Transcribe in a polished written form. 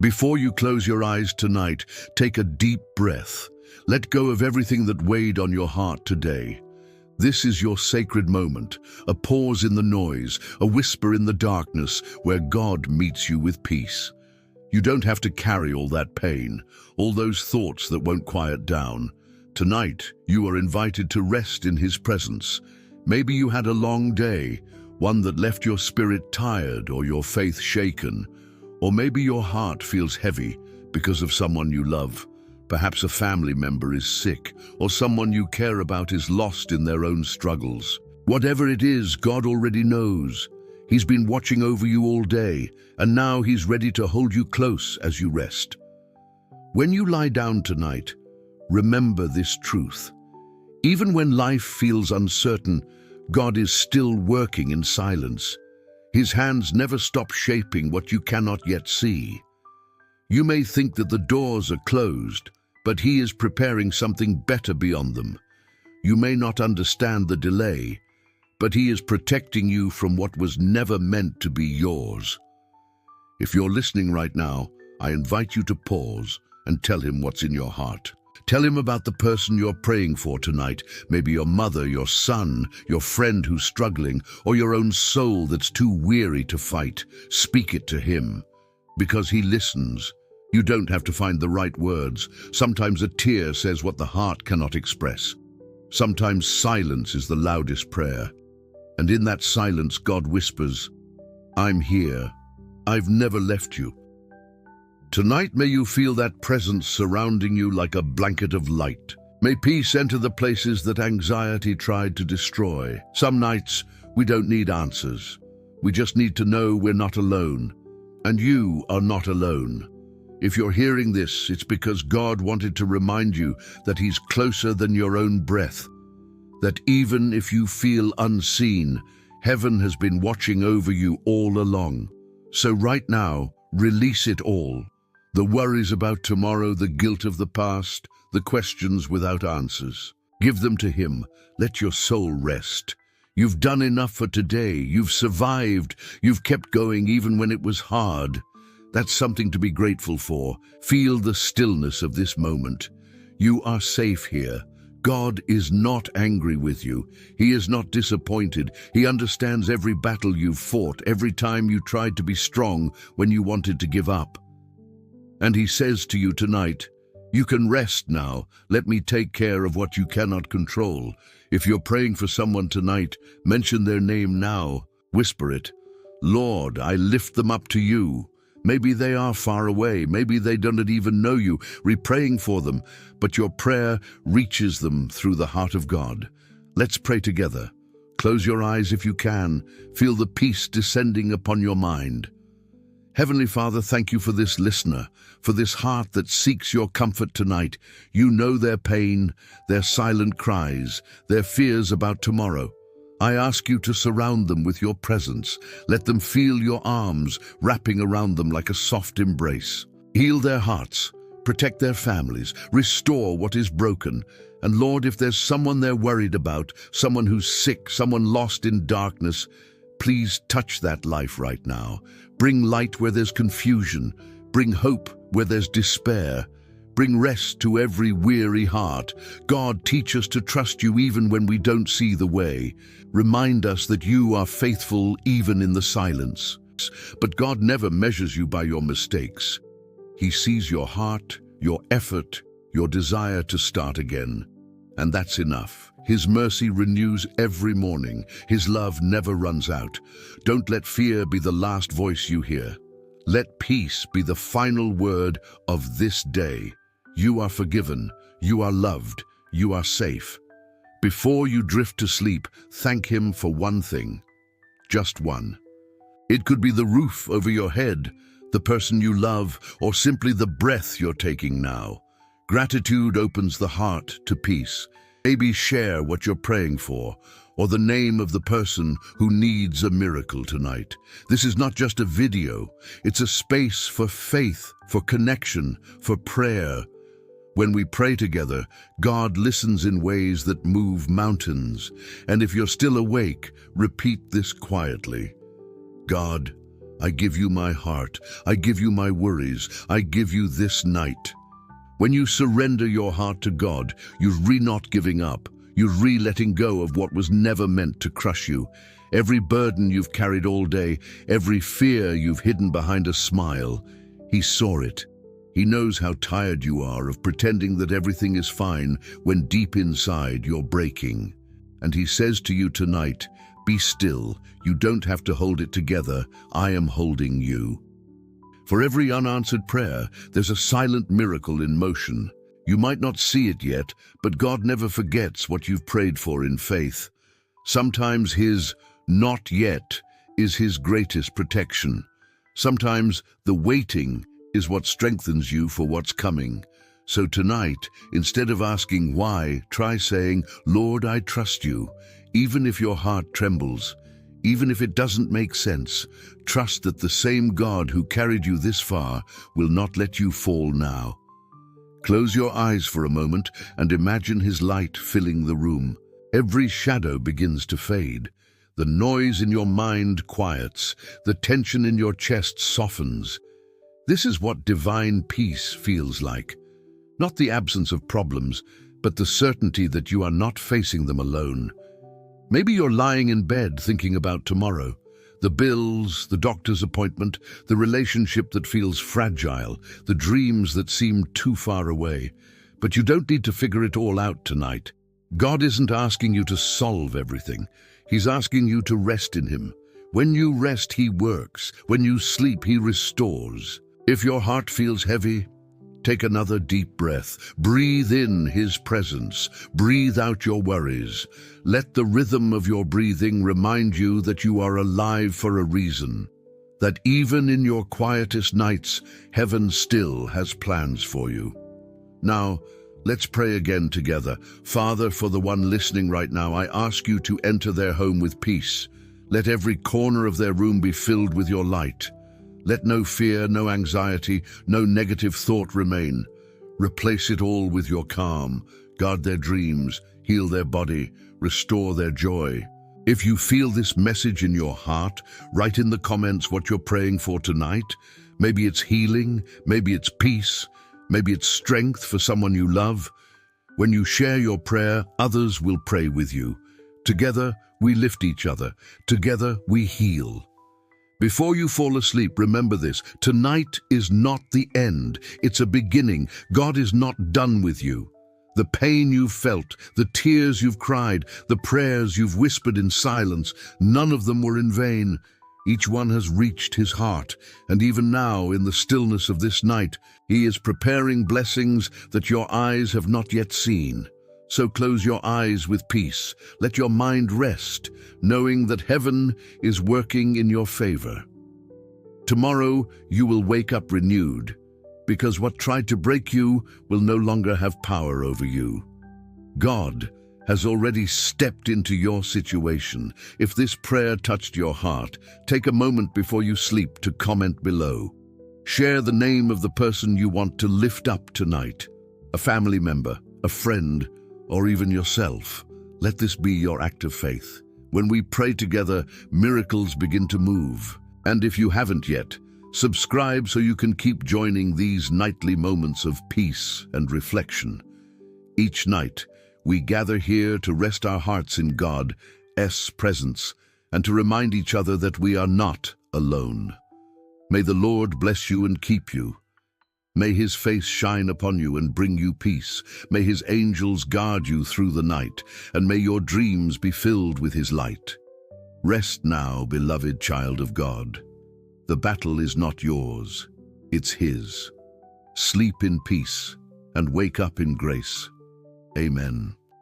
Before you close your eyes tonight, take a deep breath. Let go of everything that weighed on your heart today. This is your sacred moment, a pause in the noise, a whisper in the darkness where God meets you with peace. You don't have to carry all that pain, all those thoughts that won't quiet down. Tonight, you are invited to rest in His presence. Maybe you had a long day, one that left your spirit tired or your faith shaken. Or maybe your heart feels heavy because of someone you love. Perhaps a family member is sick, or someone you care about is lost in their own struggles. Whatever it is, God already knows. He's been watching over you all day, and now He's ready to hold you close as you rest. When you lie down tonight, remember this truth. Even when life feels uncertain, God is still working in silence. His hands never stop shaping what you cannot yet see. You may think that the doors are closed, but He is preparing something better beyond them. You may not understand the delay, but He is protecting you from what was never meant to be yours. If you're listening right now, I invite you to pause and tell Him what's in your heart. Tell Him about the person you're praying for tonight, maybe your mother, your son, your friend who's struggling, or your own soul that's too weary to fight. Speak it to Him, because He listens. You don't have to find the right words. Sometimes a tear says what the heart cannot express. Sometimes silence is the loudest prayer. And in that silence, God whispers, "I'm here. I've never left you." Tonight, may you feel that presence surrounding you like a blanket of light. May peace enter the places that anxiety tried to destroy. Some nights, we don't need answers. We just need to know we're not alone. And you are not alone. If you're hearing this, it's because God wanted to remind you that He's closer than your own breath. That even if you feel unseen, heaven has been watching over you all along. So right now, release it all. The worries about tomorrow, the guilt of the past, the questions without answers. Give them to Him. Let your soul rest. You've done enough for today. You've survived. You've kept going even when it was hard. That's something to be grateful for. Feel the stillness of this moment. You are safe here. God is not angry with you. He is not disappointed. He understands every battle you've fought, every time you tried to be strong when you wanted to give up. And He says to you tonight, you can rest now. Let me take care of what you cannot control. If you're praying for someone tonight, mention their name now. Whisper it. Lord, I lift them up to you. Maybe they are far away. Maybe they don't even know you. Praying for them, but your prayer reaches them through the heart of God. Let's pray together. Close your eyes if you can. Feel the peace descending upon your mind. Heavenly Father, thank you for this listener, for this heart that seeks your comfort tonight. You know their pain, their silent cries, their fears about tomorrow. I ask you to surround them with your presence. Let them feel your arms wrapping around them like a soft embrace. Heal their hearts, protect their families, restore what is broken. And Lord, if there's someone they're worried about, someone who's sick, someone lost in darkness, please touch that life right now. Bring light where there's confusion. Bring hope where there's despair. Bring rest to every weary heart. God, teach us to trust you even when we don't see the way. Remind us that you are faithful even in the silence. But God never measures you by your mistakes. He sees your heart, your effort, your desire to start again. And that's enough. His mercy renews every morning. His love never runs out. Don't let fear be the last voice you hear. Let peace be the final word of this day. You are forgiven. You are loved. You are safe. Before you drift to sleep, thank Him for one thing. Just one. It could be the roof over your head, the person you love, or simply the breath you're taking now. Gratitude opens the heart to peace. Maybe share what you're praying for, or the name of the person who needs a miracle tonight. This is not just a video. It's a space for faith, for connection, for prayer. When we pray together, God listens in ways that move mountains. And if you're still awake, repeat this quietly. God, I give you my heart. I give you my worries. I give you this night. When you surrender your heart to God, you're not giving up. You're letting go of what was never meant to crush you. Every burden you've carried all day, every fear you've hidden behind a smile, He saw it. He knows how tired you are of pretending that everything is fine when deep inside you're breaking. And He says to you tonight, be still. You don't have to hold it together. I am holding you. For every unanswered prayer, there's a silent miracle in motion. You might not see it yet, but God never forgets what you've prayed for in faith. Sometimes His "not yet" is His greatest protection. Sometimes the waiting is what strengthens you for what's coming. So tonight, instead of asking why, try saying, Lord, I trust you. Even if your heart trembles, even if it doesn't make sense, trust that the same God who carried you this far will not let you fall now. Close your eyes for a moment and imagine His light filling the room. Every shadow begins to fade. The noise in your mind quiets. The tension in your chest softens. This is what divine peace feels like. Not the absence of problems, but the certainty that you are not facing them alone. Maybe you're lying in bed thinking about tomorrow. The bills, the doctor's appointment, the relationship that feels fragile, the dreams that seem too far away. But you don't need to figure it all out tonight. God isn't asking you to solve everything. He's asking you to rest in Him. When you rest, He works. When you sleep, He restores. If your heart feels heavy, take another deep breath. Breathe in His presence. Breathe out your worries. Let the rhythm of your breathing remind you that you are alive for a reason. That even in your quietest nights, heaven still has plans for you. Now, let's pray again together. Father, for the one listening right now, I ask you to enter their home with peace. Let every corner of their room be filled with your light. Let no fear, no anxiety, no negative thought remain. Replace it all with your calm. Guard their dreams, heal their body, restore their joy. If you feel this message in your heart, write in the comments what you're praying for tonight. Maybe it's healing, maybe it's peace, maybe it's strength for someone you love. When you share your prayer, others will pray with you. Together, we lift each other. Together, we heal. Before you fall asleep, remember this. Tonight is not the end. It's a beginning. God is not done with you. The pain you've felt, the tears you've cried, the prayers you've whispered in silence, none of them were in vain. Each one has reached His heart, and even now, in the stillness of this night, He is preparing blessings that your eyes have not yet seen. So close your eyes with peace. Let your mind rest, knowing that heaven is working in your favor. Tomorrow, you will wake up renewed, because what tried to break you will no longer have power over you. God has already stepped into your situation. If this prayer touched your heart, take a moment before you sleep to comment below. Share the name of the person you want to lift up tonight, a family member, a friend, or even yourself. Let this be your act of faith. When we pray together, miracles begin to move. And if you haven't yet, subscribe so you can keep joining these nightly moments of peace and reflection. Each night, we gather here to rest our hearts in God's presence and to remind each other that we are not alone. May the Lord bless you and keep you. May His face shine upon you and bring you peace. May His angels guard you through the night, and may your dreams be filled with His light. Rest now, beloved child of God. The battle is not yours, it's His. Sleep in peace and wake up in grace. Amen.